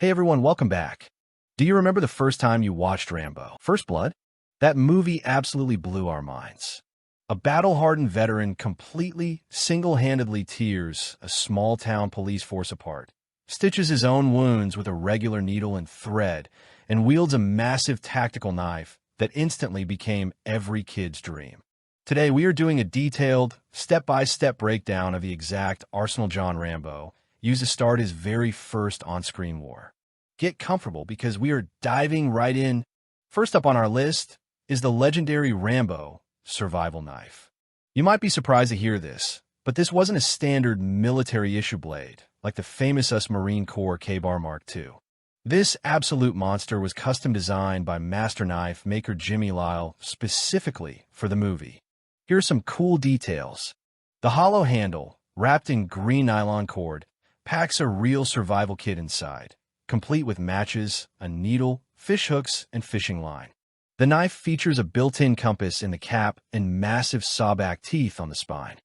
Hey everyone, welcome back. Do you remember the first time you watched Rambo First Blood? That movie absolutely blew our minds. A battle-hardened veteran completely, single-handedly tears a small-town police force apart, stitches his own wounds with a regular needle and thread, and wields a massive tactical knife that instantly became every kid's dream. Today we are doing a detailed, step-by-step breakdown of the exact arsenal John Rambo used to start his very first on-screen war. Get comfortable because we are diving right in. First up on our list is the legendary Rambo survival knife. You might be surprised to hear this, but this wasn't a standard military issue blade like the famous US Marine Corps K-Bar Mark II. This absolute monster was custom designed by master knife maker Jimmy Lile specifically for the movie. Here are some cool details. The hollow handle, wrapped in green nylon cord, packs a real survival kit inside, complete with matches, a needle, fish hooks, and fishing line. The knife features a built-in compass in the cap and massive sawback teeth on the spine.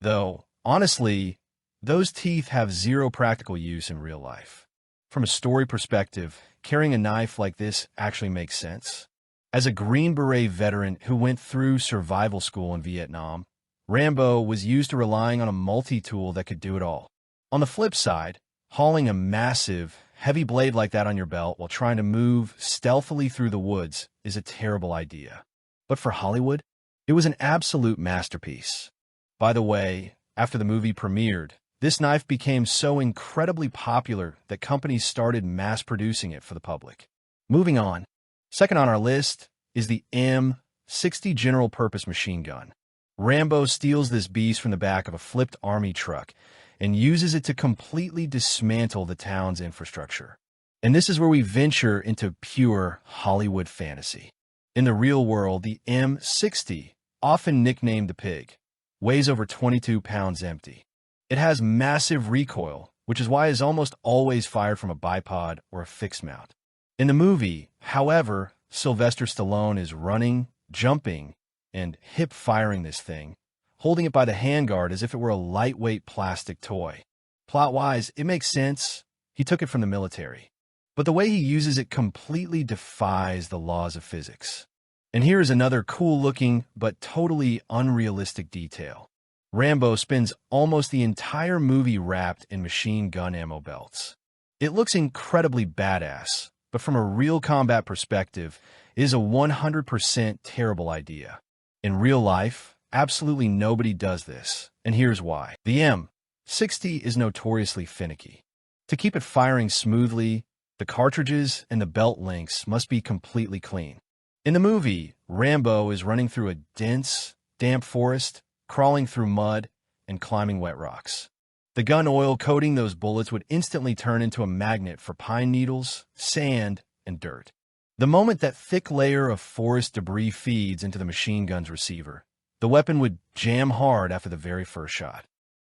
Though, honestly, those teeth have zero practical use in real life. From a story perspective, carrying a knife like this actually makes sense. As a Green Beret veteran who went through survival school in Vietnam, Rambo was used to relying on a multi-tool that could do it all. On the flip side, hauling a massive, heavy blade like that on your belt while trying to move stealthily through the woods is a terrible idea. But for Hollywood, it was an absolute masterpiece. By the way, after the movie premiered, this knife became so incredibly popular that companies started mass-producing it for the public. Moving on, second on our list is the M60 General Purpose Machine Gun. Rambo steals this beast from the back of a flipped army truck and uses it to completely dismantle the town's infrastructure. And this is where we venture into pure Hollywood fantasy. In the real world, the M60, often nicknamed the Pig, weighs over 22 pounds empty. It has massive recoil, which is why it is almost always fired from a bipod or a fixed mount. In the movie, however, Sylvester Stallone is running, jumping, and hip-firing this thing, holding it by the handguard as if it were a lightweight plastic toy. Plot-wise, it makes sense. He took it from the military. But the way he uses it completely defies the laws of physics. And here is another cool-looking but totally unrealistic detail. Rambo spends almost the entire movie wrapped in machine gun ammo belts. It looks incredibly badass, but from a real combat perspective, it is a 100% terrible idea. In real life, absolutely nobody does this, and here's why. The M60 is notoriously finicky. To keep it firing smoothly, the cartridges and the belt links must be completely clean. In the movie, Rambo is running through a dense, damp forest, crawling through mud, and climbing wet rocks. The gun oil coating those bullets would instantly turn into a magnet for pine needles, sand, and dirt. The moment that thick layer of forest debris feeds into the machine gun's receiver, the weapon would jam hard after the very first shot.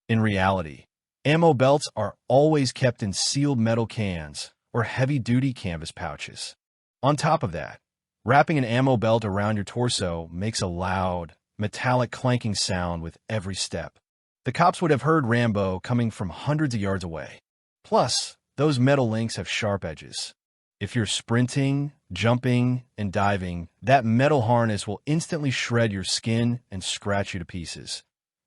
In reality, ammo belts are always kept in sealed metal cans or heavy-duty canvas pouches. On top of that, wrapping an ammo belt around your torso makes a loud, metallic clanking sound with every step. The cops would have heard Rambo coming from hundreds of yards away. Plus, those metal links have sharp edges. If you're sprinting, jumping, and diving, that metal harness will instantly shred your skin and scratch you to pieces,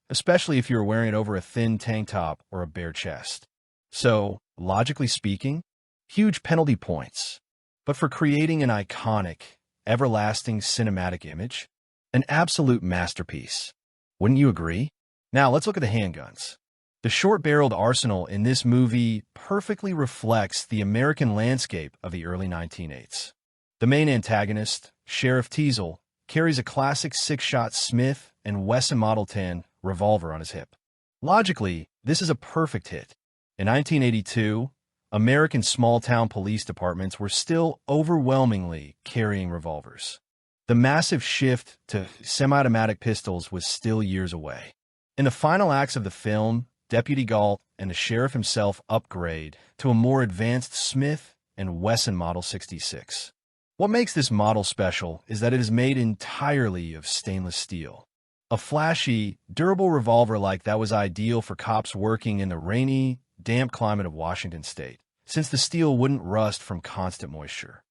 especially if you're wearing it over a thin tank top or a bare chest. So, logically speaking, huge penalty points. But for creating an iconic, everlasting cinematic image, an absolute masterpiece. Wouldn't you agree? Now, let's look at the handguns. The short-barreled arsenal in this movie perfectly reflects the American landscape of the early 1980s. The main antagonist, Sheriff Teasel, carries a classic six-shot Smith & Wesson Model 10 revolver on his hip. Logically, this is a perfect hit. In 1982, American small-town police departments were still overwhelmingly carrying revolvers. The massive shift to semi-automatic pistols was still years away. In the final acts of the film, Deputy Galt and the sheriff himself upgrade to a more advanced Smith & Wesson Model 66. What makes this model special is that it is made entirely of stainless steel. A flashy, durable revolver like that was ideal for cops working in the rainy, damp climate of Washington state, since the steel wouldn't rust from constant moisture.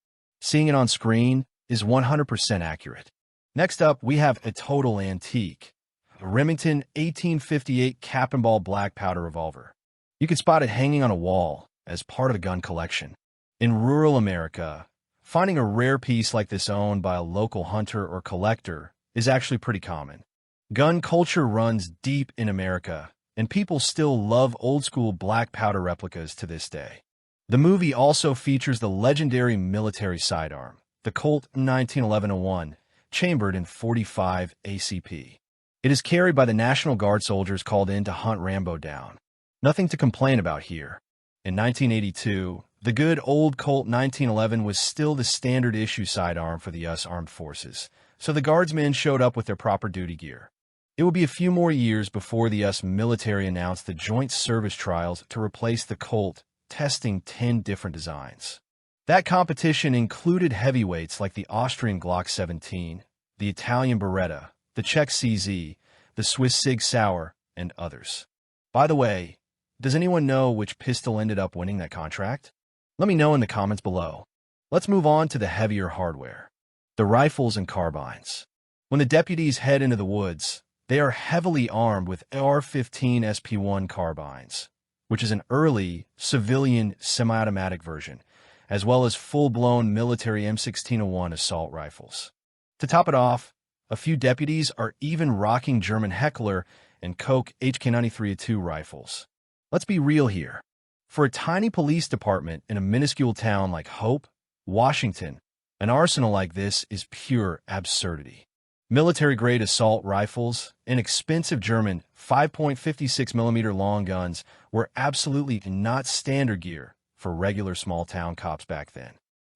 Seeing it on screen is 100% accurate. Next up, we have a total antique, a Remington 1858 cap and ball black powder revolver. You can spot it hanging on a wall as part of a gun collection. In rural America, finding a rare piece like this owned by a local hunter or collector is actually pretty common. Gun culture runs deep in America, and people still love old-school black powder replicas to this day. The movie also features the legendary military sidearm, the Colt 1911-01, chambered in .45 ACP. It is carried by the National Guard soldiers called in to hunt Rambo down. Nothing to complain about here. In 1982, the good old Colt 1911 was still the standard issue sidearm for the U.S. Armed Forces, so the Guardsmen showed up with their proper duty gear. It would be a few more years before the U.S. military announced the joint service trials to replace the Colt, testing 10 different designs. That competition included heavyweights like the Austrian Glock 17, the Italian Beretta, the Czech CZ, the Swiss Sig Sauer, and others. By the way, does anyone know which pistol ended up winning that contract? Let me know in the comments below. Let's move on to the heavier hardware, the rifles and carbines. When the deputies head into the woods, they are heavily armed with AR-15 SP1 carbines, which is an early civilian semi-automatic version, as well as full-blown military M1601 assault rifles. To top it off, a few deputies are even rocking German Heckler and Koch HK93A2 rifles. Let's be real here. For a tiny police department in a minuscule town like Hope, Washington, an arsenal like this is pure absurdity. Military-grade assault rifles and expensive German 5.56mm long guns were absolutely not standard gear for regular small-town cops back then.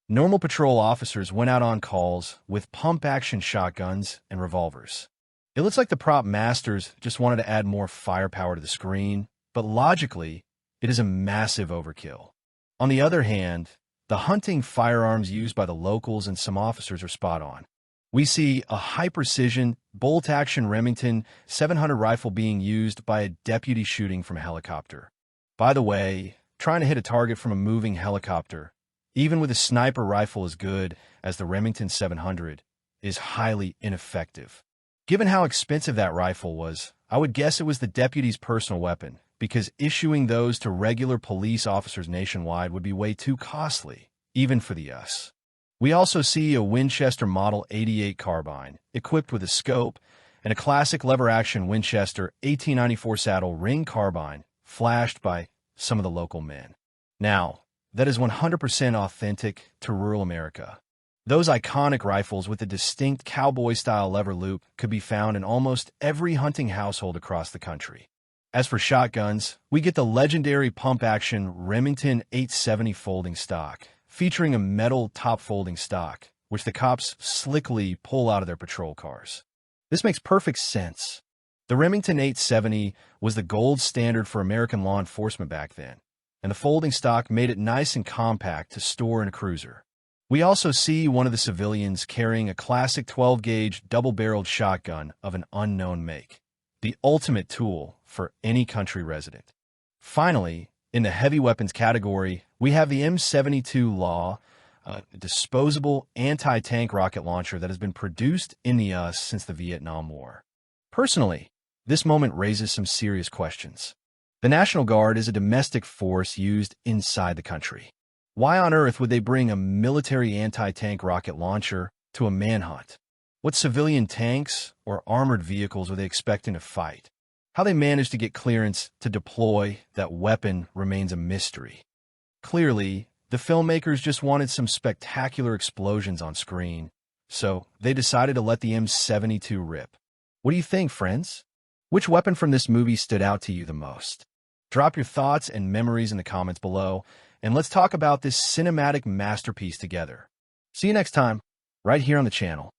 Normal patrol officers went out on calls with pump-action shotguns and revolvers. It looks like the prop masters just wanted to add more firepower to the screen, but logically, it is a massive overkill. On the other hand, the hunting firearms used by the locals and some officers are spot on. We see a high-precision, bolt-action Remington 700 rifle being used by a deputy shooting from a helicopter. By the way, trying to hit a target from a moving helicopter, even with a sniper rifle as good as the Remington 700, is highly ineffective. Given how expensive that rifle was, I would guess it was the deputy's personal weapon, because issuing those to regular police officers nationwide would be way too costly, even for the U.S. We also see a Winchester Model 88 carbine, equipped with a scope, and a classic lever-action Winchester 1894 saddle ring carbine, flashed by some of the local men. Now, that is 100% authentic to rural America. Those iconic rifles with a distinct cowboy-style lever loop could be found in almost every hunting household across the country. As for shotguns, we get the legendary pump-action Remington 870 folding stock, featuring a metal top-folding stock, which the cops slickly pull out of their patrol cars. This makes perfect sense. The Remington 870 was the gold standard for American law enforcement back then, and the folding stock made it nice and compact to store in a cruiser. We also see one of the civilians carrying a classic 12-gauge double-barreled shotgun of an unknown make, the ultimate tool for any country resident. Finally, in the heavy weapons category, we have the M72 Law, a disposable anti-tank rocket launcher that has been produced in the U.S. since the Vietnam War. Personally, this moment raises some serious questions. The National Guard is a domestic force used inside the country. Why on earth would they bring a military anti-tank rocket launcher to a manhunt? What civilian tanks or armored vehicles were they expecting to fight? How they managed to get clearance to deploy that weapon remains a mystery. Clearly, the filmmakers just wanted some spectacular explosions on screen, so they decided to let the M72 rip. What do you think, friends? Which weapon from this movie stood out to you the most? Drop your thoughts and memories in the comments below, and let's talk about this cinematic masterpiece together. See you next time, right here on the channel.